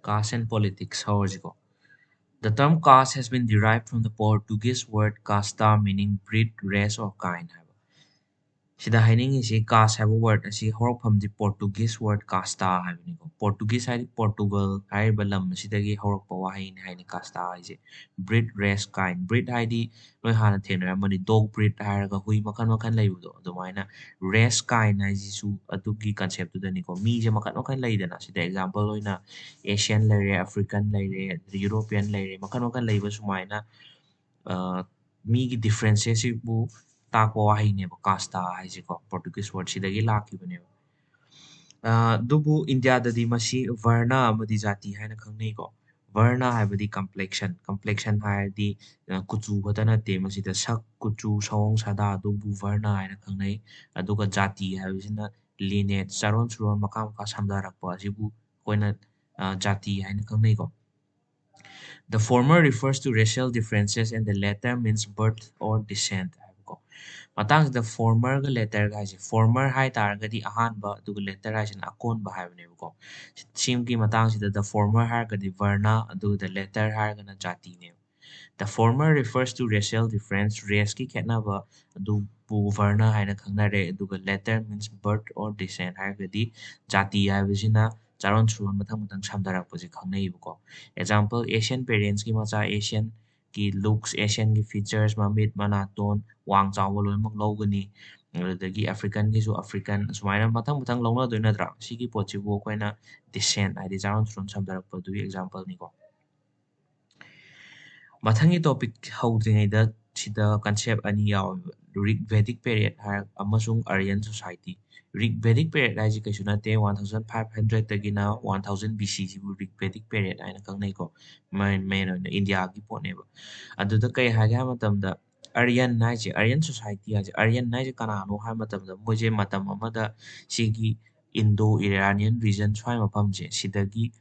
Caste and politics. Howajiko. The term caste has been derived from the Portuguese word casta, meaning breed, race, or kind. Sida hainingisi caste haiba word asi horokphamdi Portuguese word casta haibniko. Portuguese haidi Portugal haiba lam asidagi horokpa wahayni haini casta haise. Breed, race, kind. Breed haidi noi hana thenarmani dog breed hairaga hui makan makan laibudo. Adumaina race kind haisisu adugi concept tudaniko. Mije makan makan laidana. Sida example oina Asian laire, African laire, European laire makan makan laiba sumaina migi differences bu ताको वाहिनेबो Costa हाइजेको Portuguese word सिदगी लाखिबनेबो दुबु India ददी मसी वर्णा अमदी जाति हाइना खंगनेको वर्णा हाइबदी complexion हाइदी कुचु खतना ते मसीदा सक कुचु सवोंग सदा दुबु वर्णा हाइना खंगनै अदुगा जाति हाइबसिना lineage चारोन सुरोन मका मका समदारकपो असिबु कोइना जाति हाइना खंगनेको The former refers to racial differences and the latter means birth or descent. The former ga letter ga haise former hai targadi ahanba aduga letter haise akonba haibnebako simki matang sida the former hargadi varna aduga the letter hargana jati ne the former refers to racial difference race ki khetnaba adu bu varna haina khangnare aduga letter means birth or descent hargadi jati haibisina charon churon mathang mathang samdarakpose khangnei example Asian parents ki macha Asian ki looks Asian ki features mamit manaton wang chawba loimak logani adagi African ki su African sumaina mathang mathang longna doina dra sigi pochi bo koina descent adi charon churon samdarakpa du example ni ko mathangi topic howdringaida sida concept ani yaw Vedic period har amasung Aryan society Vedic period haise kaisu nate 1500 tagina 1000 BC sibu Vedic period aina kangnai ko main India gi poneba aduda kai haga matamda Aryan society haise Aryan haise kanano ha matamda moje matam amada sigi Indo-Iranian region swai mafamje sidagi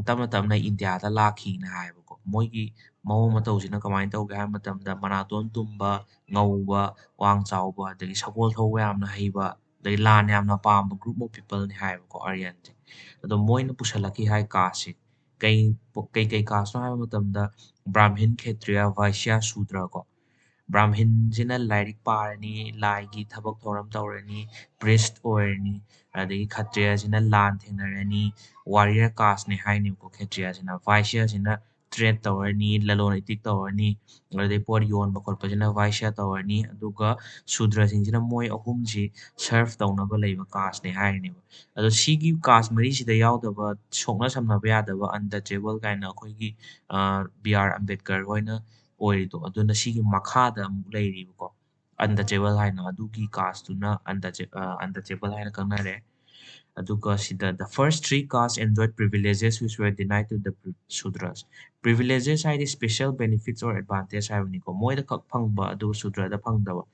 tamna tamna India da lakhi na haibako moigi mawong matawsina kamain tawge ha matamda manaton tumba ngauba wang chawba adagi sagol thawba yamna haiba adagi lan yamna pamba group of people ni haibako Aryan je ado moina pusalaki hai caste kai caste no ha matamda Brahmin Kshatriya Vaishya Shudra ko Brahmin लाइरिक पारनी लाइगी थबक थौरम तौरनी priest ओरनी अदगी Kshatriya लान थेंगनरनी warrior caste ने हाइनेको Kshatriya Vaishya trade तौरनी ललोन इतिक तौरनी अदगी पोर योन बखोरपसिना Vaishya तौरनी अदुगा Shudra मोय अहुम जी serve तौनबा लैबा caste ने हाइनेबा अदो सिगी caste मरी सिदा यावदबा सोकना समनबा यादबा untouchable काइना अखोइगी BR Ambedkar होइना ओइरिदो अदुना सिगी मखादा अमुक लैरिबको untouchable हाइना अदुगी caste तुना untouchable हाइना खंगनारे aduga sida the first three castes enjoyed privileges which were denied to the Shudras. Privileges haidi special benefits or advantage haibniko moida khak phangba adu Shudra da phangdaba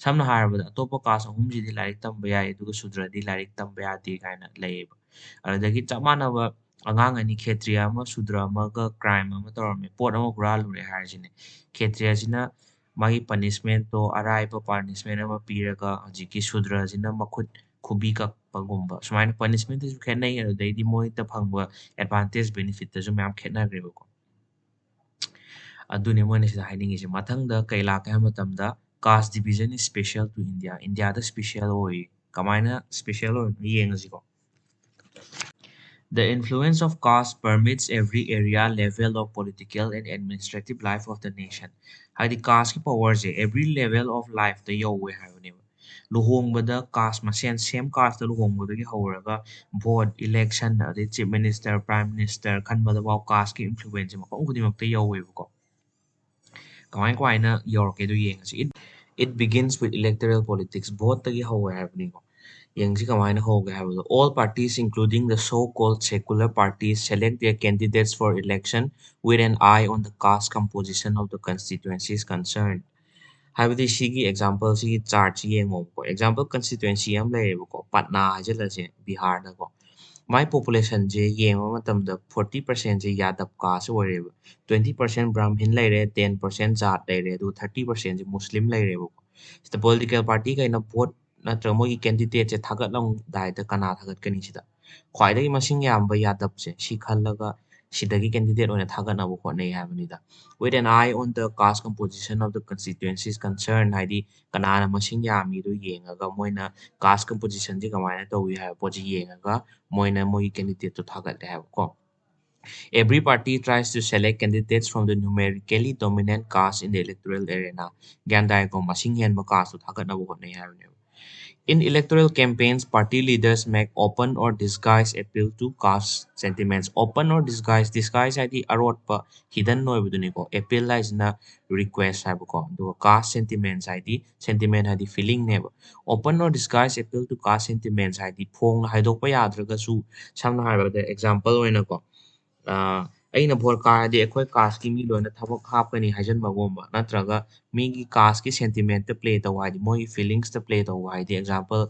samna harabada atopa caste ahum jidi lairik tamba yai aduga Shudra di lairik tamba yade kaina laiba adagi chamanaba angang ani Kshatriya ama Shudra ama ga crime ama torame pot ama huralure harsine Kshatriya sina magi punishment to araiba punishment ama piraga hojiki Shudra sina makhut खुबी कक्पगुम्बा सुमाइन punishment इस खेनै अदैदि मोइता फंगबा advantage benefit तजु म्याम खेनाग्रेबको अदुने मोइने सिदा हाइनिंगिसे मथंगदा कैला का मतमदा caste division is special to India दा स्पेशल होई कमाइना स्पेशल होई येंगजिको The influence of caste permeates every area level of political and administrative life of the nation. Haidi caste ki power je every level of life the yo we have ne. Luhongbada caste masen same caste luhongbada ki hawraga vote election the chief minister prime minister khanbada wow caste ki influence ma ko khudi mak te yo we ko. Kamai kwaina yor ke du yeng it begins with electoral politics vote the ki hawa happening ko. All parties, including the so-called secular parties, select their candidates for election with an eye on the caste composition of the constituencies concerned. Habidi sigi example sigi chart sigi for example constituency am lebo Patna hajalase Bihar na ko. My population je yema matam da 40% je Yadav caste oreba 20% Brahmin laire 10% Jat laire 30% je Muslim laire the political party kaina vote नत्र मोगी candidate से थागत lung दाय the कना थागत कनी सिदा ख्वाइदगी मसिंग याम ब यादब से सी खल्लगा ꯁꯤꯗꯒꯤ ꯀꯦꯟꯗꯤꯗꯦꯠ ꯑꯣꯏꯅ ꯊꯥꯒꯠꯅꯕ ꯍꯣꯠꯅꯩ ꯍꯥꯏꯕꯅꯤꯗ with an eye on the caste composition of the constituencies concerned ꯍꯥꯏꯗꯤ ꯀꯅꯥꯅ ꯃꯁꯤꯡ ꯌꯥꯝꯃꯤꯗꯣ ꯌꯦꯡꯉꯒ ꯃꯣꯏꯅ caste compositionꯁꯤ ꯀꯃꯥꯏꯅ ꯇꯧꯋꯤ ꯍꯥꯏꯕ ꯄꯣꯠꯁꯤ ꯌꯦꯡꯉꯒ ꯃꯣꯏꯅ ꯃꯣꯏꯒꯤ ꯀꯦꯟꯗꯤꯗꯦꯠꯇꯣ ꯊꯥꯒꯠꯂꯦ ꯍꯥꯏꯕꯀꯣ every party tries to select candidates from the numerically dominant caste in the electoral arena ꯒ꯭ꯌꯥꯟ ꯇꯥꯏꯀꯣ ꯃꯁꯤꯡ ꯍꯦꯟꯕ casteꯇꯣ ꯊꯥꯒꯠꯅꯕ ꯍꯣꯠꯅꯩ ꯍꯥꯏꯕꯅꯦꯕ In electoral campaigns, party leaders make open or disguised appeal to caste sentiments. Open or disguised, disguise ꯍꯥꯏꯗꯤ ꯑꯔꯣꯠꯄ hidden ꯑꯣꯏꯕꯗꯨꯅꯤꯀꯣ. Appeal ꯍꯥꯏꯁꯤꯅ request ꯍꯥꯏꯕꯀꯣ. ꯑꯗꯨꯒ caste sentiments ꯍꯥꯏꯗꯤ sentiment ꯍꯥꯏꯗꯤ feeling ꯅꯦꯕ. Open or disguised appeal to caste sentiments ꯍꯥꯏꯗꯤ ꯐꯣꯡꯅ ꯍꯥꯏꯗꯣꯛꯄ ꯌꯥꯗ꯭ꯔꯒꯁꯨ ꯁꯝꯅ ꯍꯥꯏꯔꯕꯗ example ꯑꯣꯏꯅꯀꯣ. ꯑꯩꯅ ꯚꯣꯠ ꯀꯥꯔꯗꯤ ꯑꯩꯈꯣꯏ ꯀꯥꯁꯀꯤ ꯃꯤ ꯂꯣꯏꯅ ꯊꯕꯛ ꯍꯥꯞꯀꯅꯤ ꯍꯥꯏꯖꯟꯕꯒꯨꯝꯕ ꯅꯠꯇ꯭ꯔꯒ ꯃꯤꯒꯤ ꯀꯥꯁꯀꯤ ꯁꯦꯟꯇꯤꯃꯦꯟꯇ ꯄ꯭ꯂꯦ ꯇꯧꯕ ꯍꯥꯏꯗꯤ ꯃꯣꯏꯒꯤ ꯐꯤꯂꯤꯡꯁꯇ ꯄ꯭ꯂꯦ ꯇꯧꯕ ꯍꯥꯏꯗꯤ ꯑꯦꯛꯖꯥꯝꯄꯜ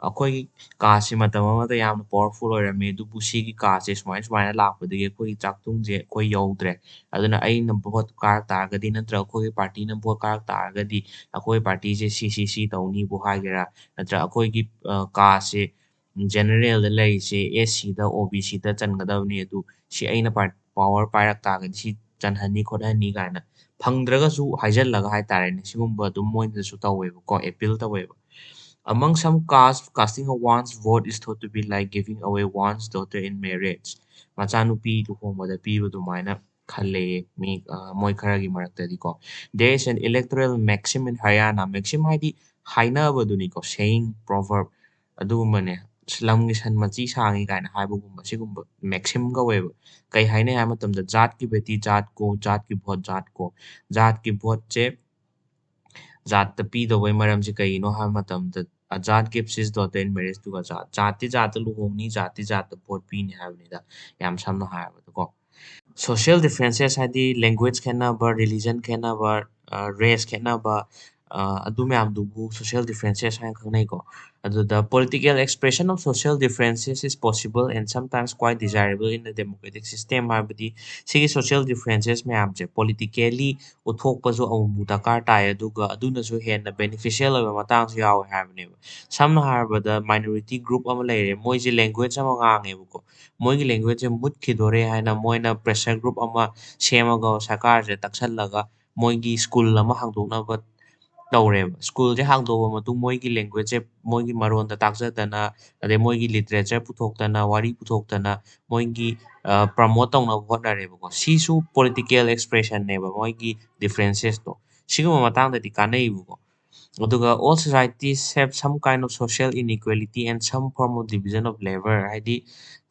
ꯑꯩꯈꯣꯏꯒꯤ ꯀꯥꯁꯁꯤ ꯃꯇꯝ ꯑꯃꯗ ꯌꯥꯝꯅ ꯄꯥꯋꯔꯐꯨꯜ ꯑꯣꯏꯔꯝꯃꯤ ꯑꯗꯨꯕꯨ ꯁꯤꯒꯤ ꯀꯥꯁꯁꯦ ꯁꯨꯃꯥꯏꯅ ꯂꯥꯛꯄꯗꯒꯤ ꯑꯩꯈꯣꯏꯒꯤ ꯆꯥꯛꯊꯨꯡꯁꯦ ꯑꯩꯈꯣꯏ ꯌꯧꯗ꯭ꯔꯦ ꯑꯗꯨꯅ ꯑꯩꯅ ꯚꯣꯠ ꯀꯥꯔꯛ ꯇꯥꯔꯒꯗꯤ ꯅꯠꯇ꯭ꯔꯒ ꯑꯩꯈꯣꯏꯒꯤ ꯄꯥꯔꯇꯤꯅ ꯚꯣꯠ ꯀꯥꯔꯛ ꯇꯥꯔꯒꯗꯤ ꯑꯩꯈꯣꯏ ꯄꯥꯔꯇꯤꯁꯦ ꯁꯤ ꯇꯧꯅꯤꯕꯨ ꯍꯥꯏꯒꯦꯔꯥ ꯅꯠꯇ꯭ꯔꯒ ꯑꯩꯈꯣꯏꯒꯤ ꯀꯥꯁꯁꯦ ꯖꯦꯅꯔꯦꯜꯗ ꯂꯩꯔꯤꯁꯦ ꯑꯦꯁ ꯁꯤꯗ ꯑꯣ ꯕꯤ ꯁꯤꯗ ꯆꯟꯒꯗꯕꯅꯤ ꯑꯗꯨ ꯁꯤ ꯑꯩꯅ ꯄꯥꯋꯔ ꯄꯥꯏꯔꯛ ꯇꯥꯔꯒꯗꯤ ꯁꯤ ꯆꯟꯍꯟꯅꯤ ꯈꯣꯠꯍꯟꯅꯤ ꯀꯥꯏꯅ ꯐꯪꯗ꯭ꯔꯒꯁꯨ ꯍꯥꯏꯖꯜꯂꯒ ꯍꯥꯏꯇꯥꯔꯦꯅꯦ ꯁꯤꯒꯨꯝꯕ ꯑꯗꯨꯝ ꯃꯣꯏꯅꯁꯨ ꯇꯧꯋꯦꯕꯀꯣ ꯑꯦꯄꯤꯜ ꯇꯧꯋꯦꯕ among some castes casting of one's vote is thought to be like giving away one's daughter in marriage ꯃꯆꯥꯅꯨꯄꯤ ꯂꯨꯍꯣꯡꯕꯗ ꯄꯤꯕ ꯑꯗꯨꯃꯥꯏꯅ ꯈꯜꯂꯦ ꯃꯤ ꯃꯣꯏ ꯈꯔꯒꯤ ꯃꯔꯛꯇꯗꯤꯀꯣ there is an electoral maxim in Haryana maxim ꯍꯥꯏꯗꯤ ꯍꯥꯏꯅꯕꯗꯨꯅꯤꯀꯣ saying proverb ꯑꯗꯨꯒꯨꯝꯕꯅꯦ ꯂꯝꯒꯤ ꯁꯟ ꯃꯆꯤ ꯁꯥꯡꯉꯤ ꯀꯥꯏꯅ ꯍꯥꯏꯕꯒꯨꯝꯕ ꯁꯤꯒꯨꯝꯕ maxim ꯀꯧꯋꯦꯕ ꯀꯩ ꯍꯥꯏꯅꯩ ꯍꯥꯏꯕ ꯃꯇꯝꯗ जात की बेटी जात को जात की भोट जात को जात की भोटꯁꯦ जातꯇ ꯄꯤꯗꯧꯕꯩ ꯃꯔꯝꯁꯦ ꯀꯩꯒꯤꯅꯣ ꯍꯥꯏꯕ ꯃꯇꯝꯗ a जात gives his daughter in marriage to a जात जातꯇꯤ जातꯇ ꯂꯨꯍꯣꯡꯅꯤ जातꯇꯤ जातꯇ ꯚꯣꯠ ꯄꯤꯅꯤ ꯍꯥꯏꯕꯅꯤꯗ ꯌꯥꯝ ꯁꯝꯅ ꯍꯥꯏꯔꯕꯗꯀꯣ social differences ꯍꯥꯏꯗꯤ language ꯈꯦꯠꯅꯕ religion ꯈꯦꯠꯅꯕ race ꯈꯦꯠꯅꯕ ꯑꯗꯨ ꯃꯌꯥꯝꯗꯨꯕꯨ social differences ꯍꯥꯏꯅ ꯈꯪꯅꯩꯀꯣ ꯑꯗꯨꯗ political expression of social differences is possible and sometimes quite desirable in the democratic system ꯍꯥꯏꯕꯗꯤ ꯁꯤꯒꯤ social differences ꯃꯌꯥꯝꯁꯦ politically ꯎꯠꯊꯣꯛꯄꯁꯨ ꯑꯃꯨꯛ ꯗꯔꯀꯥꯔ ꯇꯥꯏ ꯑꯗꯨꯒ ꯑꯗꯨꯅꯁꯨ ꯍꯦꯟꯅ beneficial ꯑꯣꯏꯕ ꯃꯇꯥꯡꯁꯨ ꯌꯥꯎꯋꯦ ꯍꯥꯏꯕꯅꯦꯕ ꯁꯝꯅ ꯍꯥꯏꯔꯕꯗ minority group ꯑꯃ ꯂꯩꯔꯦ ꯃꯣꯏꯁꯦ language ꯑꯃ ꯉꯥꯡꯉꯦꯕꯀꯣ ꯃꯣꯏꯒꯤ ꯂꯦꯡꯒ꯭ꯋꯦꯖꯁꯦ ꯃꯨꯠꯈꯤꯗꯣꯔꯦ ꯍꯥꯏꯅ ꯃꯣꯏꯅ ꯄ꯭ꯔꯦꯁꯔ ꯒ꯭ꯔꯨꯞ ꯑꯃ ꯁꯦꯝꯃꯒ ꯁꯔꯀꯥꯔꯁꯦ ꯇꯛꯁꯜꯂꯒ ꯃꯣꯏꯒꯤ ꯁ꯭ꯀꯨꯜ ꯑꯃ ꯍꯥꯡꯗꯣꯛꯅꯕ ꯇꯧꯔꯦꯕ ꯁ꯭ꯀꯨꯜꯁꯦ ꯍꯥꯡꯗꯣꯛꯑꯕ ꯃꯇꯨꯡ ꯃꯣꯏꯒꯤ ꯂꯦꯡꯒ꯭ꯋꯦꯖꯁꯦ ꯃꯣꯏꯒꯤ ꯃꯔꯣꯟꯗ ꯇꯥꯛꯆꯗꯅ ꯑꯗꯩ ꯃꯣꯏꯒꯤ ꯂꯤꯇꯔꯦꯆꯔ ꯄꯨꯊꯣꯛꯇꯅ ꯋꯥꯔꯤ ꯄꯨꯊꯣꯛꯇꯅ ꯃꯣꯏꯒꯤ ꯄ꯭ꯔꯃꯣꯠ ꯇꯧꯅꯕ ꯍꯣꯠꯅꯔꯦꯕꯀꯣ ꯁꯤꯁꯨ ꯄꯣꯂꯤꯇꯤꯀꯦꯜ ꯑꯦꯛꯁꯄ꯭ꯔꯦꯁꯟꯅꯦꯕ ꯃꯣꯏꯒꯤ ꯗꯤꯐ꯭ꯔꯦꯟꯁꯦꯁꯇꯣ ꯁꯤꯒꯨꯝꯕ ꯃꯇꯥꯡꯗꯗꯤ ꯀꯥꯟꯅꯩꯕꯀꯣ ꯑꯗꯨꯒ all societies have some kind of social inequality and some form of division of labor ꯍꯥꯏꯗꯤ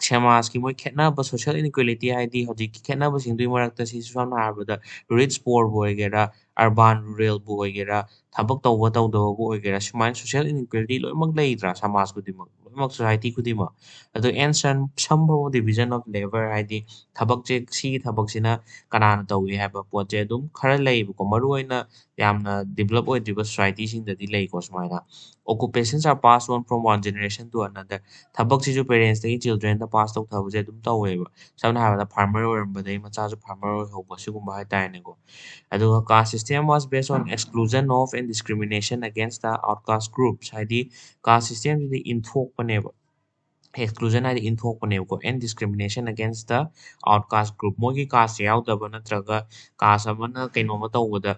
ꯁꯃꯥꯖꯀꯤ ꯃꯣꯏ ꯈꯦꯠꯅꯕ social inequality ꯍꯥꯏꯗꯤ ꯍꯧꯖꯤꯛꯀꯤ ꯈꯦꯠꯅꯕꯁꯤꯡꯗꯨꯒꯤ ꯃꯔꯛꯇ ꯁꯤꯁꯨ ꯁꯝꯅ ꯍꯥꯏꯔꯕꯗ rich poorꯕꯨ ꯑꯣꯏꯒꯦꯔꯥ urban ruralꯕꯨ ꯑꯣꯏꯒꯦꯔꯥ ꯊꯕꯛ ꯇꯧꯕ ꯇꯧꯗꯕꯕꯨ ꯑꯣꯏꯒꯦꯔꯥ ꯁꯨꯃꯥꯏꯅ social inequality ꯂꯣꯏꯅꯃꯛ ꯂꯩꯗ꯭ꯔꯥ ꯁꯃꯥꯖ ꯈꯨꯗꯤꯡꯃꯛ ꯂꯣꯏꯅꯃꯛ ꯁꯣꯁꯥꯏꯇꯤ ꯈꯨꯗꯤꯡꯃꯛ ꯑꯗꯣ and some form of division of labor ꯍꯥꯏꯗꯤ ꯊꯕꯛꯁꯦ ꯁꯤꯒꯤ ꯊꯕꯛꯁꯤꯅ ꯀꯅꯥꯅ ꯇꯧꯏ ꯍꯥꯏꯕ ꯄꯣꯠꯁꯦ ꯑꯗꯨꯝ ꯈꯔ ꯂꯩꯌꯦꯕꯀꯣ ꯃꯔꯨꯑꯣꯏꯅ ꯌꯥꯝꯅ ꯗꯤꯕꯂꯞ ꯑꯣꯏꯗ꯭ꯔꯤꯕ ꯁꯣꯁꯥꯏꯇꯤꯁꯤꯡꯗꯗꯤ ꯂꯩꯀꯣ ꯁꯨꯃꯥꯏꯅ occupations are passed on from one generation to another ꯊꯕꯛꯁꯤꯁꯨ ꯄꯦꯔꯦꯟꯁꯇꯒꯤ ꯆꯤꯜꯗ꯭ꯔꯦꯟꯗ ꯄꯥꯁ ꯇꯧꯊꯕꯁꯦ ꯑꯗꯨꯝ ꯇꯧꯋꯦꯕ ꯁꯝꯅ ꯍꯥꯏꯔꯕꯗ ꯐꯥꯔꯃꯔ ꯑꯣꯏꯔꯝꯕꯗꯒꯤ ꯃꯆꯥꯁꯨ ꯐꯥꯔꯃꯔ ꯑꯣꯏꯍꯧꯕ ꯁꯤꯒꯨꯝꯕ ꯍꯥꯏꯇꯥꯔꯦꯅꯦꯀꯣ ꯑꯗꯨꯒ caste system was based on exclusion of and discrimination against the outcast groups ꯍꯥꯏꯗꯤ caste systemꯁꯤꯗꯤ ꯏꯟꯊꯣꯛꯄꯅꯦꯕ exclusion ꯍꯥꯏꯗꯤ ꯏꯟꯊꯣꯛꯄꯅꯦꯕꯀꯣ and discrimination against the outcast group ꯃꯣꯏꯒꯤ caste ꯌꯥꯎꯗꯕ ꯅꯠꯇ꯭ꯔꯒ caste ꯑꯃꯅ ꯀꯩꯅꯣꯃ ꯇꯧꯕꯗ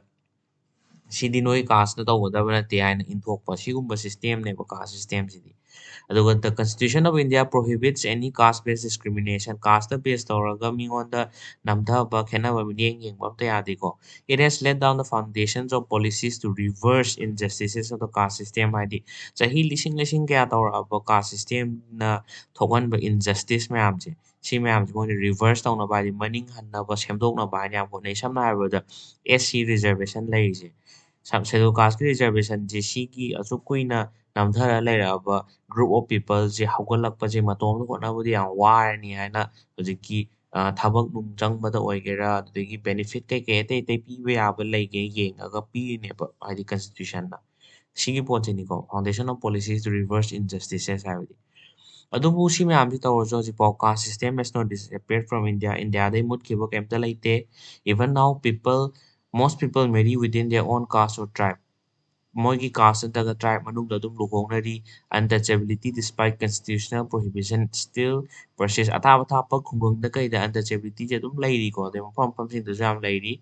ꯁꯤꯗꯤ ꯅꯣꯏ caste ꯅ ꯇꯧꯒꯗꯕ ꯅꯠꯇꯦ ꯍꯥꯏꯅ ꯏꯟꯊꯣꯛꯄ ꯁꯤꯒꯨꯝꯕ ꯁꯤꯁꯇꯦꯝꯅꯦꯕ caste systemꯁꯤꯗꯤ ꯑꯗꯨꯒ the constitution of India prohibits any caste based discrimination caste ꯕꯦꯁ ꯇꯧꯔꯒ ꯃꯤꯉꯣꯟꯗ ꯅꯝꯊꯕ ꯈꯦꯠꯅꯕ ꯃꯤꯠꯌꯦꯡ ꯌꯦꯡꯕ ꯑꯝꯇ ꯌꯥꯗꯦꯀꯣ it has laid down the foundations of policies to reverse injustices of the caste system ꯍꯥꯏꯗꯤ ꯆꯍꯤ ꯂꯤꯁꯤꯡ kaya ꯇꯧꯔꯛꯑꯕ caste systemꯅ ꯊꯣꯛꯍꯟꯕ injustice ꯃꯌꯥꯝꯁꯦ ꯁꯤ ꯃꯌꯥꯝꯁꯦ ꯃꯣꯏꯅ reverse ꯇꯧꯅꯕ ꯍꯥꯏꯗꯤ ꯃꯅꯤꯡ ꯍꯟꯅꯕ ꯁꯦꯝꯗꯣꯛꯅꯕ ꯍꯥꯏꯅ ꯌꯥꯝ ꯍꯣꯠꯅꯩ ꯁꯝꯅ ꯍꯥꯏꯔꯕꯗ SC reservation ꯂꯩꯔꯤꯁꯦ ꯁꯦꯗꯨꯜ ꯀꯥꯁꯀꯤ ꯔꯤꯖꯔꯕꯦꯁꯟꯁꯦ ꯁꯤꯒꯤ ꯑꯁꯨꯛ ꯀꯨꯏꯅ ꯅꯝꯊꯔ ꯂꯩꯔꯛꯑꯕ ꯒ꯭ꯔꯨꯞ ꯑꯣꯐ ꯄꯤꯄꯜꯁꯦ ꯍꯧꯒꯠꯂꯛꯄꯁꯦ ꯃꯇꯣꯝꯇ ꯍꯣꯠꯅꯕꯗꯤ ꯌꯥꯝ ꯋꯥꯔꯅꯤ ꯍꯥꯏꯅ ꯍꯧꯖꯤꯛꯀꯤ ꯊꯕꯛ ꯅꯨꯡ ꯆꯪꯕꯗ ꯑꯣꯏꯒꯦꯔꯥ ꯑꯗꯨꯗꯒꯤ ꯕꯦꯅꯤꯐꯤꯠ ꯀꯩꯀꯩ ꯑꯇꯩ ꯑꯇꯩ ꯄꯤꯕ ꯌꯥꯕ ꯂꯩꯒꯦ ꯌꯦꯡꯉꯒ ꯄꯤꯔꯤꯅꯦꯕ ꯍꯥꯏꯗꯤ ꯀꯟꯁꯇꯤꯇ꯭ꯌꯨꯁꯟꯅ ꯁꯤꯒꯤ ꯄꯣꯠꯁꯤꯅꯤꯀꯣ foundation of policies to reverse injustices ꯍꯥꯏꯕꯗꯤ ꯑꯗꯨꯕꯨ ꯁꯤ ꯃꯌꯥꯝꯁꯤ ꯇꯧꯔꯁꯨ ꯍꯧꯖꯤꯛꯐꯥꯎ caste system has not disappear from India ꯏꯟꯗꯤꯌꯥꯗꯩ ꯃꯨꯠꯈꯤꯕ ꯀꯩꯝꯇ ꯂꯩꯇꯦ even now people most people marry within their own caste or tribe ꯃꯣꯏꯒꯤ ꯀꯥꯁ ꯅꯠꯇ꯭ꯔꯒ ꯇ꯭ꯔꯥꯏꯕ ꯃꯅꯨꯡꯗ ꯑꯗꯨꯝ ꯂꯨꯍꯣꯡꯅꯔꯤ untouchability despite constitutional prohibition still persist ꯑꯊꯥꯞ ꯑꯊꯥꯞꯄ ꯈꯨꯡꯒꯪꯗ ꯀꯩꯗ untouchabilityꯁꯦ ꯑꯗꯨꯝ ꯂꯩꯔꯤꯀꯣ ꯑꯗꯩ ꯃꯐꯝ ꯃꯐꯝꯁꯤꯡꯗꯁꯨ ꯌꯥꯝ ꯂꯩꯔꯤ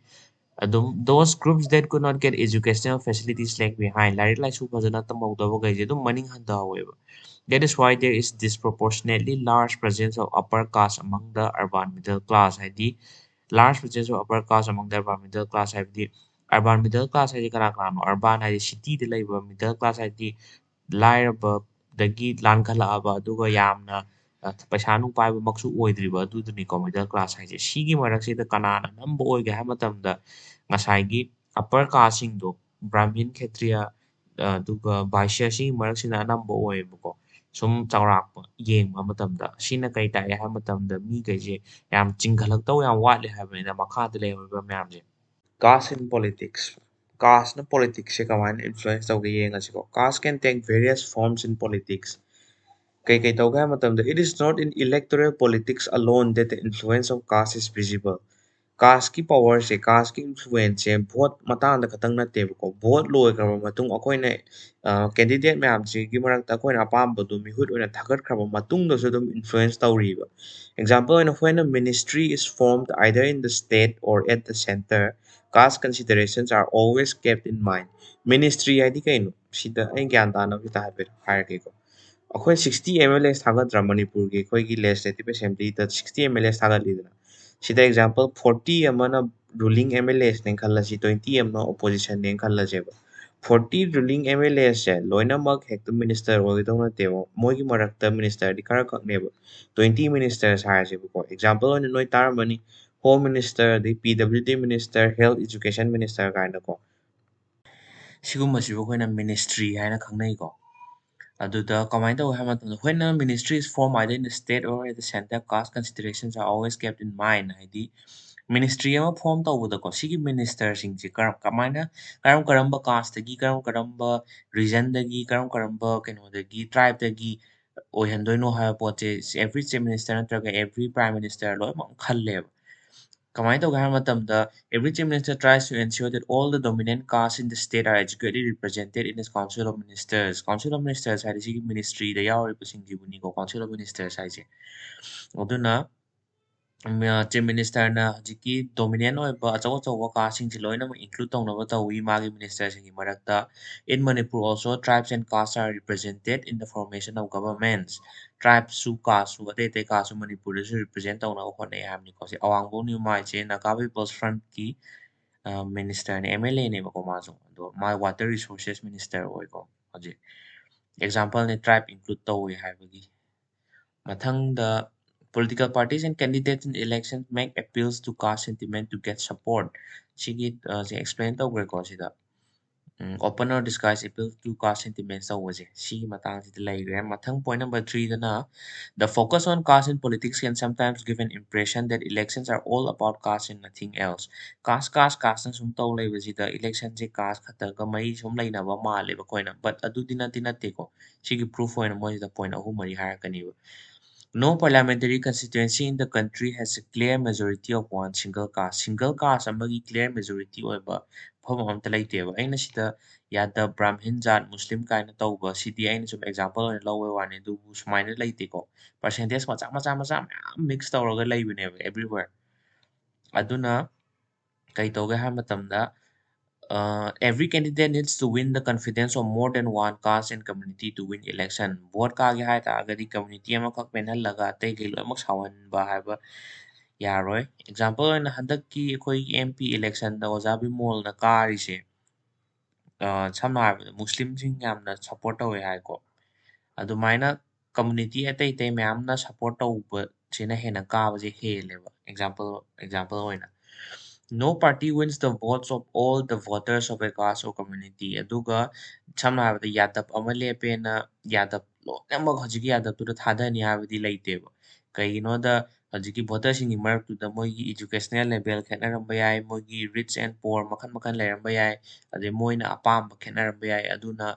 ꯑꯗꯨꯝ those groups that could not get educational facilities lag behind ꯂꯥꯏꯔꯤꯛ ꯂꯥꯏꯁꯨ ꯐꯖꯅ ꯇꯝꯍꯧꯗꯕꯈꯩꯁꯦ ꯑꯗꯨꯝ ꯃꯅꯤꯡ hꯟꯊꯍꯧꯋꯦꯕ that is why there is disproportionately large presence of upper caste among the urban middle class ꯍꯥꯏꯗꯤ large presence of upper caste among the urban middle class ꯍꯥꯏꯕꯗꯤ urban middle class ꯍꯥꯏꯗꯤ ꯀꯅꯥ ꯀꯅꯥꯅꯣ urban ꯍꯥꯏꯗꯤ ꯁꯤꯇꯤꯗ ꯂꯩꯕ middle class ꯍꯥꯏꯗꯤ ꯂꯥꯏꯔꯕꯗꯒꯤ ꯂꯥꯟꯈꯠꯂꯛꯑꯕ ꯑꯗꯨꯒ ꯌꯥꯝꯅ ꯄꯩꯁꯥ ꯅꯨꯡ ꯄꯥꯏꯕꯃꯛꯁꯨ ꯑꯣꯏꯗ꯭ꯔꯤꯕ ꯑꯗꯨꯗꯨꯅꯤꯀꯣ middle class ꯍꯥꯏꯁꯦ ꯁꯤꯒꯤ ꯃꯔꯛꯁꯤꯗ ꯀꯅꯥꯅ ꯅꯝꯕ ꯑꯣꯏꯒꯦ ꯍꯥꯏꯕ ꯃꯇꯝꯗ ꯉꯁꯥꯏꯒꯤ upper casteꯁꯤꯡꯗꯣ ꯕ꯭ꯔꯥꯍꯃꯤꯟ ꯈꯦꯇ꯭ꯔꯤꯌꯥ ꯑꯗꯨꯒ ꯚꯥꯏꯁ꯭ꯌ ꯁꯤꯒꯤ ꯃꯔꯛꯁꯤꯅ ꯑꯅꯝꯕ ꯑꯣꯏꯌꯦꯕꯀꯣ ꯁꯨꯝ ꯆꯥꯎꯔꯥꯛꯄ ꯌꯦꯡꯕ ꯃꯇꯝꯗ ꯁꯤꯅ ꯀꯩ ꯇꯥꯛꯑꯦ ꯍꯥꯏꯕ ꯃꯇꯝꯗ ꯃꯤꯈꯩꯁꯦ ꯌꯥꯝ ꯆꯤꯡꯈꯠꯂꯛꯇꯧ ꯌꯥꯝ ꯋꯥꯠꯂꯦ ꯍꯥꯏꯕꯅꯤꯅ ꯃꯈꯥꯗ ꯂꯩꯍꯧꯔꯤꯕ ꯃꯌꯥꯝꯁꯦ Caste in politics. Caste na politics se kamain influence tawge yengasiko. Caste can take various forms in politics. Kay kay tawge ha matamda it is not in electoral politics alone that the influence of caste is visible. Caste ki power se caste ki influence se vote matang da khatang natte ko vote loi kraba matung akoina candidate mayam se gi marak ta akoina apam badu mihut oina thagat kraba matung da so dum influence tawriba. Example when a ministry is formed either in the state or at the center caste considerations are always kept in mind. Ministry ꯍꯥꯏꯗꯤ ꯀꯩꯅꯣ ꯁꯤꯗ ꯑꯩ ꯒ꯭ꯌꯥꯟ ꯇꯥꯅꯕ ꯈꯤꯇ ꯍꯥꯏꯐꯦꯠ ꯍꯥꯏꯔꯒꯦꯀꯣ ꯑꯩꯈꯣꯏ 60 MLAs ꯊꯥꯒꯠꯇ꯭ꯔꯥ ꯃꯅꯤꯄꯨꯔꯒꯤ ꯑꯩꯈꯣꯏꯒꯤ ꯂꯦꯖꯤꯁꯂꯦꯇꯤꯚ ꯑꯦꯁꯦꯝꯕ꯭ꯂꯤꯗ 60 MLAs ꯊꯥꯒꯠꯂꯤꯗꯅ ꯁꯤꯗ ꯑꯦꯛꯖꯥꯝꯄꯜ 40 ꯑꯃꯅ ꯔꯨꯂꯤꯡ MLAsꯅꯦ ꯈꯜꯂꯁꯤ 20 ꯑꯃꯅ ꯑꯣꯄꯣꯖꯤꯁꯟꯅꯦ ꯈꯜꯂꯁꯦꯕ 40 ꯔꯨꯂꯤꯡ MLAsꯁꯦ ꯂꯣꯏꯅꯃꯛ ꯍꯦꯛꯇ ꯃꯤꯅꯤꯁꯇꯔ ꯑꯣꯏꯒꯗꯧ ꯅꯠꯇꯦꯕ ꯃꯣꯏꯒꯤ ꯃꯔꯛꯇ ꯃꯤꯅꯤꯁꯇꯔꯗꯤ ꯈꯔ ꯈꯛꯅꯦꯕ 20 ꯃꯤꯅꯤꯁꯇꯔꯁ ꯍꯥꯏꯔꯁꯦꯕꯀꯣ ꯑꯦꯛꯖꯥꯝꯄꯜ ꯑꯣꯏꯅ ꯅꯣꯏ ꯇꯥꯔꯝꯃꯅꯤ ꯍꯣꯝ ꯃꯤꯅꯤꯁꯇꯔ ꯑꯗꯩ PWD minister health education minister ꯀꯥꯏꯅꯀꯣ ꯁꯤꯒꯨꯝꯕꯁꯤꯕꯨ ꯑꯩꯈꯣꯏꯅ ꯃꯤꯅꯤꯁꯇ꯭ꯔꯤ ꯍꯥꯏꯅ ꯈꯪꯅꯩꯀꯣ ꯑꯗꯨꯗ ꯀꯃꯥꯏꯅ ꯇꯧꯒꯦ ꯍꯥꯏꯕ ꯃꯇꯝꯗ when a ministry is formed either in the state or at the center caste considerations are always kept in mind ꯍꯥꯏꯗꯤ ꯃꯤꯅꯤꯁꯇ꯭ꯔꯤ ꯑꯃ ꯐꯣꯔꯝ ꯇꯧꯕꯗꯀꯣ ꯁꯤꯒꯤ ꯃꯤꯅꯤꯁꯇꯔꯁꯤꯡꯁꯦ ꯀꯃꯥꯏꯅ ꯀꯔꯝꯕ ꯀꯥꯁꯇꯒꯤ ꯀꯔꯝꯕ ꯔꯤꯖꯟꯗꯒꯤ ꯀꯔꯝꯕ ꯀꯩꯅꯣꯗꯒꯤ ꯇ꯭ꯔꯥꯏꯕꯇꯒꯤ ꯑꯣꯏꯍꯟꯗꯣꯏꯅꯣ ꯍꯥꯏꯕ ꯄꯣꯠꯁꯦ ꯑꯦꯚ꯭ꯔꯤ ꯆꯤꯐ ꯃꯤꯅꯤꯁꯇꯔ ꯅꯠꯇ꯭ꯔꯒ ꯑꯦꯚ꯭ꯔꯤ ꯄ꯭ꯔꯥꯏꯝ ꯃꯤꯅꯤꯁꯇꯔ ꯂꯣꯏꯅꯃꯛ ꯈꯜꯂꯦꯕ कमाई तो गहर मतमदा every chief minister tries to ensure that all the dominant castes in the state are adequately represented in his council of ministers. Council of ministers है इसी की ministry the या और इसी की बुनी को council of ministers है इसे उधर chief minister na hajiki dominant oiba achaw achaw casting si loina mo include tawna tawi magi minister singi marakta in Manipur also tribes and castes are represented in the formation of governments tribes su caste su ate caste su Manipur su represent tawna ko ne hamni ko si awangbo ni mai che Naga People's Front ki minister ne MLA ne ko ma so do my water resources minister oi ko haji example ne tribe include tawi haibagi mathangda political parties and candidates in elections make appeals to caste sentiment to get support. Sigi si explain to ko sida. Open or disguised appeals to caste sentiments sa waje. Sigi matang sida laigre. Mathang point number 3 na the focus on caste in politics can sometimes give an impression that elections are all about caste and nothing else. Caste na sum taw lai sida election si caste khata ka mai sum lai na ba ma le ba koina but adu dinati ko. Sigi proof point mo sida point ahu mari har kaniba. No parliamentary constituency in the country has a clear majority of one single caste. Single caste amagi clear majority oiba phom amta laiteba. Aina sida yada Brahmin jat Muslim kaina tawba sidi aina sum example oina lawe wani du sumaina laite ko. Percentage macha mix tawraga laibineba everywhere. Aduna kai tawga ha matamda every candidate needs to win the confidence of more than one caste and community to win election. Vote ka agi hai ta agadi community ama kak penal laga te gi lo mak sawan ba hai ba yaroi. Example na hadak ki koi MP election da ozabi mol na kari se samna hai Muslim sing yamna support awe hai ko. Adumaina community atai tai mayamna support awe sina hena ka ba je hele ba. Example oina. No party wins the votes of all the voters of a caste or community. Aduga samna habda yadap ama lepena yadap loinamak hajiki yadap tuda thadani habdi laiteba. Kaigino da hajiki voters singi maraktuda moigi educational level khetnaramba yai moigi rich and poor makan lairamba yai ade moina apamba khetnaramba yai aduna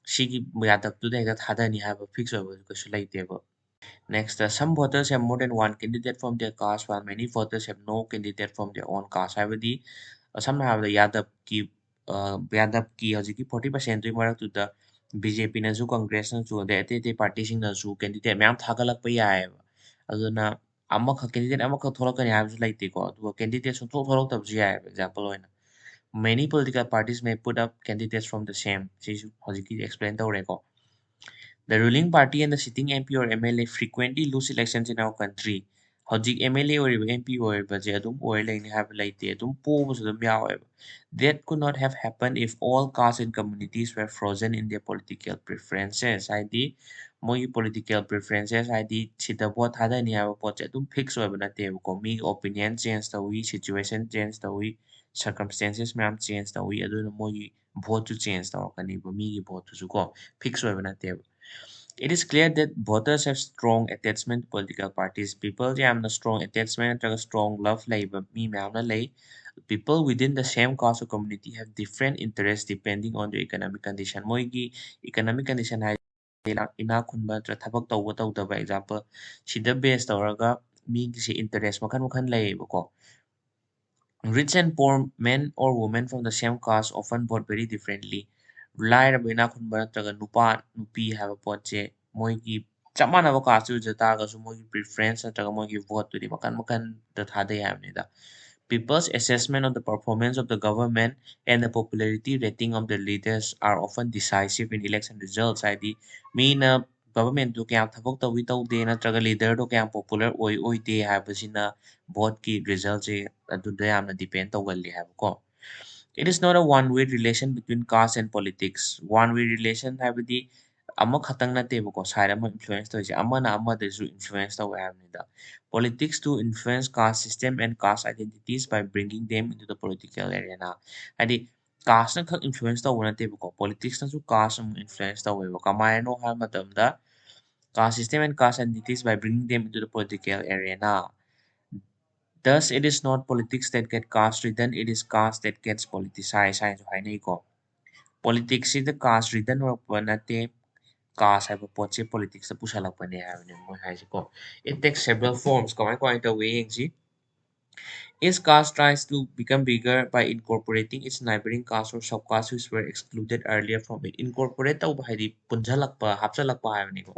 sigi yadap tuda hekta thadani haba fix oiba kasu laiteba. Next, some voters have more than one candidate from their caste, while many voters have no candidate from their own caste. Habdi, some have the Yadav ki ꯌꯥꯗꯕꯀꯤ ꯍꯧꯖꯤꯛꯀꯤ 40% ꯃꯔꯛꯇꯨꯗ BJP ꯅꯁꯨ ꯀꯪꯒ꯭ꯔꯦꯁꯅꯁꯨ ꯑꯗꯩ ꯑꯇꯩ ꯑꯇꯩ ꯄꯥꯔꯇꯤꯁꯤꯡꯅꯁꯨ candidate ꯃꯌꯥꯝ ꯊꯥꯒꯠꯂꯛꯄ ꯌꯥꯏꯑꯕ ꯑꯗꯨꯅ candidate ꯑꯃꯈꯛ ꯊꯣꯛꯂꯛꯀꯅꯤ ꯍꯥꯏꯕꯁꯨ ꯂꯩꯇꯦꯀꯣ ꯑꯗꯨꯒ ꯀꯦꯟꯗꯤꯗꯦꯠ ꯁꯨꯡꯊꯣꯛ ꯊꯣꯛꯂꯛꯇꯕꯁꯨ ꯌꯥꯏꯑꯕ ꯑꯦꯛꯖꯥꯝꯄꯜ ꯑꯣꯏꯅ many political parties may put up candidates from the same ꯁꯤꯁꯨ ꯍꯧꯖꯤꯛꯀꯤ explain ꯇꯧꯔꯦꯀꯣ the ruling party and the sitting MP or MLA frequently lose elections in our country ꯍꯧꯖꯤꯛ MLA ꯑꯣꯏꯔꯤꯕ MP ꯑꯣꯏꯔꯤꯕꯁꯦ ꯑꯗꯨꯝ ꯑꯣꯏꯔ ꯂꯩꯅꯤ ꯍꯥꯏꯕ ꯂꯩꯇꯦ ꯑꯗꯨꯝ ꯄꯣꯕꯁꯨ ꯑꯗꯨꯝ ꯌꯥꯎꯋꯦꯕ that could not have happened if all castes and communities were frozen in their political preferences ꯍꯥꯏꯗꯤ ꯃꯣꯏꯒꯤ political preferences ꯍꯥꯏꯗꯤ ꯁꯤꯗ ꯚꯣꯠ ꯊꯥꯗꯅꯤ ꯍꯥꯏꯕ ꯄꯣꯠꯁꯦ ꯑꯗꯨꯝ ꯐꯤꯛꯁ ꯑꯣꯏꯕ ꯅꯠꯇꯦꯕꯀꯣ ꯃꯤꯒꯤ opinion change ꯇꯧꯋꯤ situation change ꯇꯧꯋꯤ circumstances ꯃꯌꯥꯝ change ꯇꯧꯋꯤ ꯑꯗꯨꯅ ꯃꯣꯏꯒꯤ ꯚꯣꯠꯁꯨ change ꯇꯧꯔꯛꯀꯅꯤꯕ ꯃꯤꯒꯤ ꯚꯣꯠꯇꯨꯁꯨ ꯀꯣ ꯐꯤꯛꯁ ꯑꯣꯏꯕ ꯅꯠꯇꯦꯕ it is clear that voters have strong attachment to political parties people ꯌꯥꯝꯅ strong attachment ꯅꯠꯇ꯭ꯔꯒ strong love ꯂꯩꯕ ꯃꯤ ꯃꯌꯥꯝꯅ lay people within the same caste or community have different interests depending on their economic condition moigi economic condition hai ina khunba natra thabak tawba tawdaba example sida base tawraga mi gi interest makhan makhan layebako rich and poor men or women from the same caste often vote very differently lairaba ina khunba natraga nupa nupi haba potche moigi chamanaba caste ju jataga su moigi preference natraga moigi vote tu di makhan makhan da thade yamnida people's assessment of the performance of the government and the popularity rating of the leaders are often decisive in election results. ꯍꯥꯏꯗꯤ ꯃꯤꯅ ꯒꯚꯔꯟꯃꯦꯟꯠꯇꯨ ꯀꯌꯥꯝ ꯊꯕꯛ ꯇꯧꯋꯤ ꯇꯧꯗꯦ ꯅꯠꯇ꯭ꯔꯒ ꯂꯤꯗꯔꯗꯣ ꯀꯌꯥꯝ popular ꯑꯣꯏ ꯑꯣꯏꯗꯦ ꯍꯥꯏꯕꯁꯤꯅ ꯚꯣꯠꯀꯤ ꯔꯤꯖꯜꯠꯁꯦ ꯑꯗꯨꯗ ꯌꯥꯝꯅ ꯗꯤꯄꯦꯟ ꯇꯧꯒꯜꯂꯤ ꯍꯥꯏꯕꯀꯣ it is not a one-way relation between caste and politics one-way relation ꯍꯥꯏꯕꯗꯤ ꯑꯃꯈꯛꯇꯪ ꯅꯠꯇꯦꯕꯀꯣ ꯁꯥꯏꯠ ꯑꯃ ꯏꯟꯐ꯭ꯂꯨꯌꯦꯟꯁ ꯇꯧꯔꯤꯁꯦ ꯑꯃꯅ ꯑꯃꯗꯁꯨ ꯏꯟꯐ꯭ꯂꯨꯌꯦꯟꯁ ꯇꯧꯋꯦ ꯍꯥꯏꯕꯅꯤꯗ politics to influence caste system and caste identities by bringing them into the political arena ꯍꯥꯏꯗꯤ caste ꯈꯛ influence ꯇꯧꯕ ꯅꯠꯇꯦꯕꯀꯣ politics ꯅꯁꯨ caste ꯑꯃꯨꯛ influence ꯇꯧꯋꯦꯕ ꯀꯃꯥꯏꯅꯅꯣ ꯍꯥꯏꯕ ꯃꯇꯝꯗ caste system and caste identities by bringing them into the political arena thus it is not politics that get caste ridden it is caste that gets politicized ꯍꯥꯏꯅꯁꯨ ꯍꯥꯏꯅꯩꯀꯣ politics ꯁꯤꯗ caste ridden ꯑꯣꯏꯔꯛꯄ ꯅꯠꯇꯦ caste ꯍꯥꯏꯕ ꯄꯣꯠꯁꯦ politics ꯗ ꯄꯨꯁꯜꯂꯛꯄꯅꯦ ꯍꯥꯏꯕꯅꯦ ꯃꯣꯏ ꯍꯥꯏꯁꯤꯀꯣ it takes several forms ꯀꯃꯥꯏ ꯇꯧꯋꯤ ꯌꯦꯡꯁꯤ each caste tries to become bigger by incorporating its neighboring caste or subcaste which were excluded earlier from it incorporate ꯇꯧꯕ ꯍꯥꯏꯗꯤ ꯄꯨꯟꯓꯜꯂꯛꯄ ꯍꯥꯞꯆꯜꯂꯛꯄ ꯍꯥꯏꯕꯅꯤꯀꯣ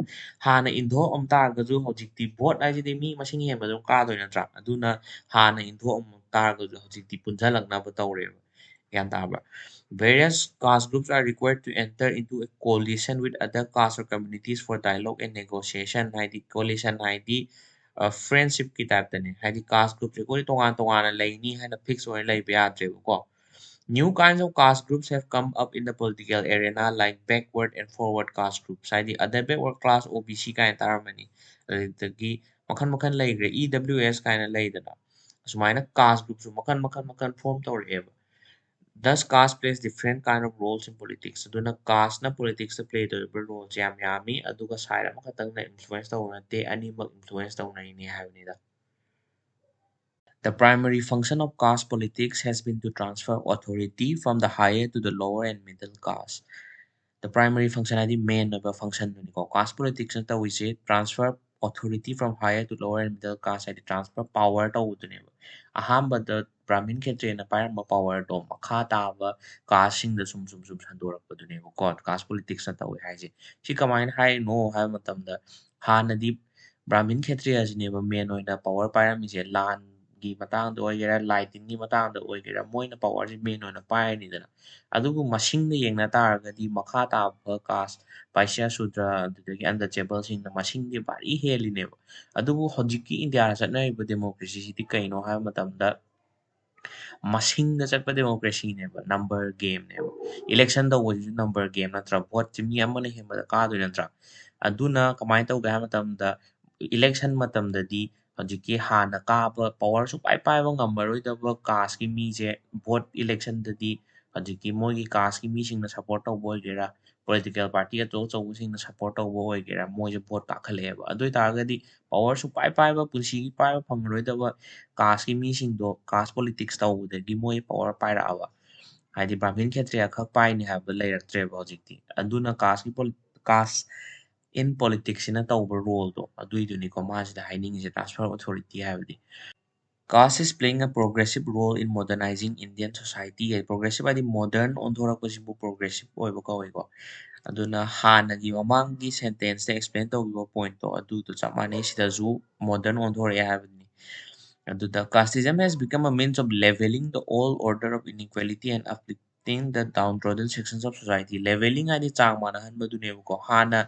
ꯍꯥꯟꯅ ꯏꯟꯊꯣꯛꯑꯝ ꯇꯥꯔꯒꯁꯨ ꯍꯧꯖꯤꯛꯇꯤ ꯚꯣꯠ ꯍꯥꯏꯁꯤꯗꯤ ꯃꯤ ꯃꯁꯤꯡ ꯍꯦꯟꯕ ꯑꯗꯨꯝ ꯀꯥꯗꯣꯏ ꯅꯠꯇ꯭ꯔꯥ ꯑꯗꯨꯅ ꯍꯥꯟꯅ ꯏꯟꯊꯣꯛꯑꯝ ꯇꯥꯔꯒꯁꯨ ꯍꯧꯖꯤꯛꯇꯤ ꯄꯨꯟꯓꯜꯂꯛꯅꯕ ꯇꯧꯔꯦꯕ ꯒ꯭ꯌꯥꯟ ꯇꯥꯕ꯭ꯔꯥ various caste groups are required to enter into a coalition with other castes or communities for dialogue and negotiation ꯍꯥꯏꯗꯤ coalition ꯍꯥꯏꯗꯤ friendship ꯀꯤ ꯇꯥꯏꯞꯇꯅꯦ ꯍꯥꯏꯗꯤ caste group ꯑꯩꯈꯣꯏ ꯇꯣꯉꯥꯟ ꯇꯣꯉꯥꯟꯅ ꯂꯩꯅꯤ ꯍꯥꯏꯅ fix ꯑꯣꯏꯅ ꯂꯩꯕ ꯌꯥꯗ꯭ꯔꯦꯕꯀꯣ new kinds of caste groups have come up in the political arena like backward and forward caste groups ꯍꯥꯏꯗꯤ other backward class OBC ꯀꯥꯏꯅ ꯇꯥꯔꯝꯃꯅꯤ ꯑꯗꯨꯗꯒꯤ ꯃꯈꯜ ꯃꯈꯜ ꯂꯩꯈ꯭ꯔꯦ EWS ꯀꯥꯏꯅ ꯂꯩꯗꯅ ꯑꯁꯨꯃꯥꯏꯅ caste groups ꯃꯈꯜ form ꯇꯧꯔꯛꯑꯦꯕ thus caste plays different kind of roles in politics ꯑꯗꯨꯅ caste ꯅ politics ꯗ play ꯇꯧꯔꯤꯕ roles ꯌꯥꯝ ꯌꯥꯝꯃꯤ ꯑꯗꯨꯒ side ꯑꯃꯈꯛꯇꯪꯅ influence ꯇꯧꯕ ꯅꯠꯇꯦ ꯑꯅꯤꯃꯛ influence ꯇꯧꯅꯩꯅꯤ ꯍꯥꯏꯕꯅꯤꯗ the primary function of caste politics has been to transfer authority from the higher to the lower and middle caste the primary function ꯍꯥꯏꯗꯤ main ꯑꯣꯏꯕ function ꯗꯨꯅꯤꯀꯣ caste politics ꯅ ꯇꯧꯔꯤꯁꯦ transfer authority from higher to lower and middle caste ꯍꯥꯏꯗꯤ transfer power ꯇꯧꯕꯗꯨꯅꯦꯕ ꯑꯍꯥꯟꯕꯗ Brahmin ꯈꯦꯇ꯭ꯔꯤꯅ ꯄꯥꯏꯔꯝꯕ ꯄꯋꯔꯗꯣ ꯃꯈꯥ ꯇꯥꯕ ꯀꯥꯁꯁꯤꯡꯗ ꯁꯨꯝ ꯁꯟꯗꯣꯔꯛꯄꯗꯨꯅꯦꯕꯀꯣ ꯀꯥꯁ ꯄꯣꯂꯤꯇꯤꯛꯁꯅ ꯇꯧꯋꯦ ꯍꯥꯏꯁꯦ ꯁꯤ ꯀꯃꯥꯏꯅ ꯍꯥꯏꯔꯤꯅꯣ ꯍꯥꯏꯕ ꯃꯇꯝꯗ ꯍꯥꯟꯅꯗꯤ ꯕ꯭ꯔꯥꯍꯃꯤꯟ ꯈꯦꯇ꯭ꯔꯤꯌꯥꯁꯤꯅꯦꯕ ꯃꯦꯟ ꯑꯣꯏꯅ ꯄꯋꯔ ꯄꯥꯏꯔꯝꯃꯤꯁꯦ ꯂꯥꯟꯒꯤ ꯃꯇꯥꯡꯗ ꯑꯣꯏꯒꯦꯔꯥ ꯂꯥꯏ ꯇꯤꯟꯒꯤ ꯃꯇꯥꯡꯗ ꯑꯣꯏꯒꯦꯔꯥ ꯃꯣꯏꯅ ꯄꯋꯔꯁꯤ ꯃꯦꯟ ꯑꯣꯏꯅ ꯄꯥꯏꯔꯅꯤꯗꯅ ꯑꯗꯨꯕꯨ ꯃꯁꯤꯡꯗ ꯌꯦꯡꯅ ꯇꯥꯔꯒꯗꯤ ꯃꯈꯥ ꯇꯥꯕ ꯀꯥꯁ ꯄꯥꯏꯁ꯭ꯌꯥ ꯁꯨꯗ꯭ꯔ ꯑꯗꯨꯗꯒꯤ ꯑꯟꯇꯆꯦꯕꯜꯁꯤꯡꯅ ꯃꯁꯤꯡꯗꯤ ꯚꯥꯔꯤ ꯍꯦꯜꯂꯤꯅꯦꯕ ꯑꯗꯨꯕꯨ ꯍꯧꯖꯤꯛꯀꯤ ꯏꯟꯗꯤꯌꯥꯗ ꯆꯠꯅꯔꯤꯕ ꯗꯦꯃꯣꯀ꯭ꯔꯦꯁꯤꯁꯤꯗꯤ ꯀꯩꯅꯣ ꯍꯥꯏꯕ ꯃꯇꯝꯗ ꯃꯁꯤꯡꯗ ꯆꯠꯄ ꯗꯦꯃꯣꯀ꯭ꯔꯦꯁꯤꯅꯦꯕ ꯅꯝꯕꯔ ꯒꯦꯝꯅꯦꯕ ꯏꯂꯦꯛꯁꯟ ꯇꯧꯕꯁꯤꯁꯨ ꯅꯝꯕꯔ ꯒꯦꯝ ꯅꯠꯇ꯭ꯔꯥ ꯚꯣꯠꯁꯤ ꯃꯤ ꯑꯃꯅ ꯍꯦꯟꯕꯗ ꯀꯥꯗꯣꯏ ꯅꯠꯇ꯭ꯔꯥ ꯑꯗꯨꯅ ꯀꯃꯥꯏꯅ ꯇꯧꯒꯦ ꯍꯥꯏꯕ ꯃꯇꯝꯗ इलेक्शन मतमददी हजिकी हाना काबा पावर सुपाई पाइबा ngमरोइदबा कास्ट की मीजे वोट इलेक्शन ददी हजिकी मोगी कास्ट की मीसिंगना सपोर्ट तौबो होइगेरा political party अचौ चौसिंगना सपोर्ट तौबो होइगेरा मोजे वोट काखलेबा अदुइ तारगदी पावर सुपाई पाइबा पुलसी की पाइबा फंगरोइदबा कास्ट की मीसिंगदो कास्ट politics तौबदगी मोय पावर पाइराबा हाइदि ब्राह्मण क्षेत्रीय खक पाइनि हाबा लेरक्त्रेबा हजिकती अदुना कास्ट की cast in politics ina tauba role do aduiduni ko masida haining je transfer authority habdi Caste is playing a progressive role in modernizing Indian society. Progressive ꯍꯥꯏꯗꯤ modern ꯑꯣꯟꯊꯣꯔꯛꯄꯁꯤꯕꯨ progressive ꯑꯣꯏꯕ ꯀꯧꯏꯀꯣ. ꯑꯗꯨꯅ ꯍꯥꯟꯅꯒꯤ ꯃꯃꯥꯡꯒꯤ ꯁꯦꯟꯇꯦꯟꯁꯇ ꯑꯦꯛꯁꯄ꯭ꯂꯦꯟ ꯇꯧꯈꯤꯕ ꯄꯣꯏꯟꯠꯇꯣ ꯑꯗꯨꯗꯣ ꯆꯞ ꯃꯥꯟꯅꯩ ꯁꯤꯗꯁꯨ modern ꯑꯣꯟꯊꯣꯔꯛꯑꯦ ꯍꯥꯏꯕꯅꯤ. ꯑꯗꯨꯗ casteism has become a means of leveling the old order of inequality and uplifting the downtrodden sections of society. Leveling ꯍꯥꯏꯗꯤ ꯆꯥꯡ ꯃꯥꯟꯅꯍꯟꯕꯗꯨꯅꯦꯕꯀꯣ. ꯍꯥꯟꯅ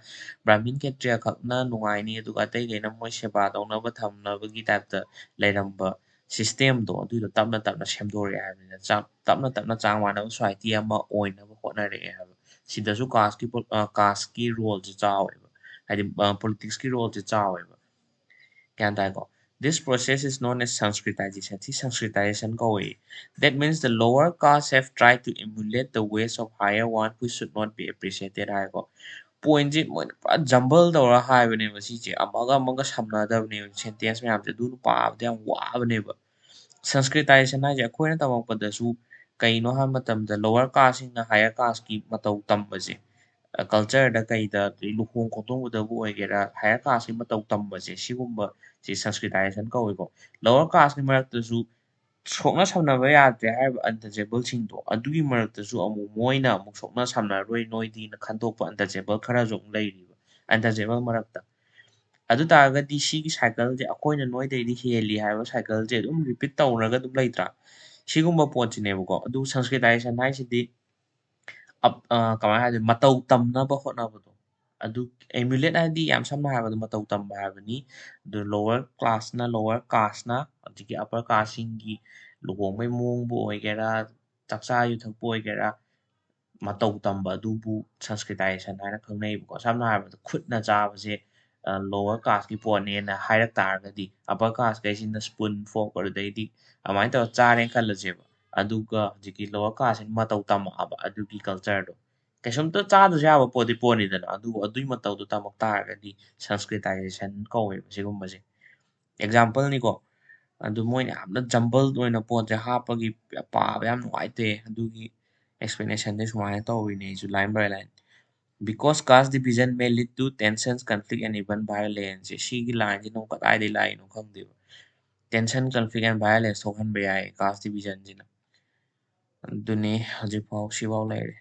ꯕ꯭ꯔꯥꯍꯃꯤꯟ ꯈꯦꯇ꯭ꯔꯤꯌꯥ ꯈꯛꯅ ꯅꯨꯡꯉꯥꯏꯅꯤ ꯑꯗꯨꯒ ꯑꯇꯩꯈꯩꯅ ꯃꯣꯏ ꯁꯦꯕꯥ ꯇꯧꯅꯕ ꯊꯝꯅꯕꯒꯤ ꯇꯥꯏꯞꯇ ꯂꯩꯔꯝꯕ ꯁꯤꯁꯇꯦꯝꯗꯣ ꯑꯗꯨꯗꯣ ꯇꯞꯅ ꯇꯞꯅ ꯁꯦꯝꯗꯣꯔꯛꯑꯦ ꯍꯥꯏꯕꯅꯤꯅ ꯇꯞꯅ ꯇꯞꯅ ꯆꯥꯡ ꯃꯥꯟꯅꯕ ꯁꯣꯁꯥꯏꯇꯤ ꯑꯃ ꯑꯣꯏꯅꯕ ꯍꯣꯠꯅꯔꯛꯑꯦ ꯍꯥꯏꯕ. ꯁꯤꯗꯁꯨ ꯀꯥꯁꯀꯤ ꯔꯣꯜꯁꯦ ꯆꯥꯎꯋꯦꯕ. ꯍꯥꯏꯗꯤ ꯄꯣꯂꯤꯇꯤꯛꯁꯀꯤ ꯔꯣꯜꯁꯦ ꯆꯥꯎꯋꯦꯕ. ꯒ꯭ꯌꯥꯟ ꯇꯥꯏꯀꯣ? This process is known as Sanskritization. ꯁꯤ Sanskritization ꯀꯧꯏ. That means the lower castes have tried to emulate the ways of higher one which should not be appreciated ꯍꯥꯏꯀꯣ. ꯄꯣꯏꯟꯠꯁꯦ ꯃꯣꯏꯅ ꯄꯨꯔꯥ ꯖꯝꯕꯜ ꯇꯧꯔ ꯍꯥꯏꯕꯅꯦꯕ ꯁꯤꯁꯦ. ꯑꯃꯒ ꯑꯃꯒ ꯁꯝꯅꯗꯕꯅꯦꯕ ꯁꯦꯟꯇꯦꯟꯁ ꯃꯌꯥꯝꯁꯦ. ꯑꯗꯨꯅ ꯄꯥꯕꯗ ꯌꯥꯝ ꯋꯥꯕꯅꯦꯕ. Sanskritization ꯍꯥꯏꯁꯦ ꯑꯩꯈꯣꯏꯅ ꯇꯝꯃꯛꯄꯗꯁꯨ ꯀꯩꯅꯣ ꯍꯥꯏꯕ ꯃꯇꯝꯗ lower casteꯁꯤꯡꯅ higher casteꯀꯤ ꯃꯇꯧ ꯇꯝꯕꯁꯦ. ꯀꯜꯆꯔꯗ ꯀꯩꯗ ꯂꯨꯍꯣꯡ ꯈꯣꯡꯗꯣꯡꯕꯗꯕꯨ ꯑꯣꯏꯒꯦꯔꯥ higher casteꯀꯤ ꯃꯇꯧ ꯇꯝꯕꯁꯦ ꯁꯤꯒꯨꯝꯕ ꯁꯤ Sanskritization ꯀꯧꯏꯀꯣ. lower casteꯀꯤ ꯃꯔꯛꯇꯁꯨ ꯁꯣꯛꯅ ꯁꯝꯅꯕ ꯌꯥꯗ꯭ꯔꯦ ꯍꯥꯏꯔꯤꯕ untouchableꯁꯤꯡꯗꯣ ꯑꯗꯨꯒꯤ ꯃꯔꯛꯇꯁꯨ ꯑꯃꯨꯛ ꯃꯣꯏꯅ ꯑꯃꯨꯛ ꯁꯣꯛꯅ ꯁꯝꯅꯔꯣꯏ ꯅꯣꯏꯗꯤꯅ ꯈꯟꯗꯣꯛꯄ untouchable ꯈꯔꯁꯨ ꯑꯃꯨꯛ ꯂꯩꯔꯤꯕ untouchable ꯃꯔꯛꯇ. ꯑꯗꯨ ꯇꯥꯔꯒꯗꯤ ꯁꯤꯒꯤ ꯁꯥꯏꯀꯜꯁꯦ ꯑꯩꯈꯣꯏꯅ ꯅꯣꯏꯗꯩꯗꯤ ꯍꯦꯜꯂꯤ ꯍꯥꯏꯕ ꯁꯥꯏꯀꯜꯁꯦ ꯑꯗꯨꯝ ꯔꯤꯄꯤꯠ ꯇꯧꯔꯒ ꯑꯗꯨꯝ ꯂꯩꯇ꯭ꯔꯥ. ꯁꯤꯒꯨꯝꯕ ꯄꯣꯠꯁꯤꯅꯦꯕꯀꯣ. ꯑꯗꯨ Sanskritization ꯍꯥꯏꯁꯤꯗꯤ ꯀꯃꯥꯏꯅ ꯍꯥꯏꯗꯣꯏꯅꯣ ꯃꯇꯧ ꯇꯝꯅꯕ ꯍꯣꯠꯅꯕꯗꯣ. ꯑꯗꯨ emulate ꯍꯥꯏꯗꯤ ꯌꯥꯝ ꯁꯝꯅ ꯍꯥꯏꯔꯕꯗ ꯃꯇꯧ ꯇꯝꯕ ꯍꯥꯏꯕꯅꯤ. ꯑꯗꯨ lower classꯅ lower casteꯅ ꯍꯧꯖꯤꯛꯀꯤ upper casteꯁꯤꯡꯒꯤ ꯂꯨꯍꯣꯡꯕꯩ ꯃꯑꯣꯡꯕꯨ ꯑꯣꯏꯒꯦꯔꯥ ꯆꯥꯛꯆꯥ ꯌꯨꯊꯛꯄꯨ ꯑꯣꯏꯒꯦꯔꯥ ꯃꯇꯧ ꯇꯝꯕ ꯑꯗꯨꯕꯨ Sanskritization ꯍꯥꯏꯅ ꯈꯪꯅꯩꯕꯀꯣ. ꯁꯝꯅ ꯍꯥꯏꯔꯕꯗ ꯈꯨꯠꯅ ꯆꯥꯕꯁꯦ lower casteꯀꯤ ꯄꯣꯠꯅꯦꯅ ꯍꯥꯏꯔꯛ ꯇꯥꯔꯒꯗꯤ upper casteꯈꯩꯁꯤꯅ spoon fork ꯑꯗꯨꯗꯩꯗꯤ ꯑꯗꯨꯃꯥꯏꯅ ꯇꯧꯔ ꯆꯥꯔꯦꯅ ꯈꯜꯂꯁꯦꯕ. ꯑꯗꯨꯒ ꯍꯧꯖꯤꯛꯀꯤ lower casteꯁꯤꯅ ꯃꯇꯧ ꯇꯝꯃꯛꯑꯕ ꯑꯗꯨꯒꯤ ꯀꯜꯆꯔꯗꯣ. ꯀꯩꯁꯨꯝꯇ ꯆꯥꯗ꯭ꯔꯁꯨ ꯌꯥꯕ ꯄꯣꯠꯅꯤꯗꯅ. ꯑꯗꯨꯕꯨ ꯑꯗꯨꯒꯤ ꯃꯇꯧꯗꯣ ꯇꯝꯃꯛ ꯇꯥꯔꯒꯗꯤ Sanskritization ꯀꯧꯋꯦꯕ ꯁꯤꯒꯨꯝꯕꯁꯦ. ꯑꯦꯛꯖꯥꯝꯄꯜꯅꯤꯀꯣ. ꯑꯗꯨ ꯃꯣꯏꯅ ꯌꯥꯝꯅ ꯖꯝꯕꯜ ꯑꯣꯏꯅ ꯄꯣꯠꯁꯦ ꯍꯥꯞꯄꯒꯤ ꯄꯥꯕ ꯌꯥꯝ ꯅꯨꯡꯉꯥꯏꯇꯦ. ꯑꯗꯨꯒꯤ ꯑꯦꯛꯁꯄ꯭ꯂꯦꯅꯦꯁꯟꯗꯤ ꯁꯨꯃꯥꯏꯅ ꯇꯧꯔꯤꯅꯦ ꯑꯩꯁꯨ line by line. Because caste division may lead to tensions, conflict and even violence. ꯁꯤꯒꯤ ꯂꯥꯏꯟꯁꯤꯅ ꯀꯗꯥꯏꯗꯒꯤ ꯂꯥꯛꯏꯅꯣ ꯈꯪꯗꯦꯕ. ꯇꯦꯟꯁꯟ, conflict and violence ꯊꯣꯛꯍꯟꯕ ꯌꯥꯏ caste divisionꯁꯤꯅ. ꯑꯗꯨꯅꯤ ꯍꯧꯖꯤꯛꯐꯥꯎ ꯁꯤꯐꯥꯎ ꯂꯩꯔꯦ.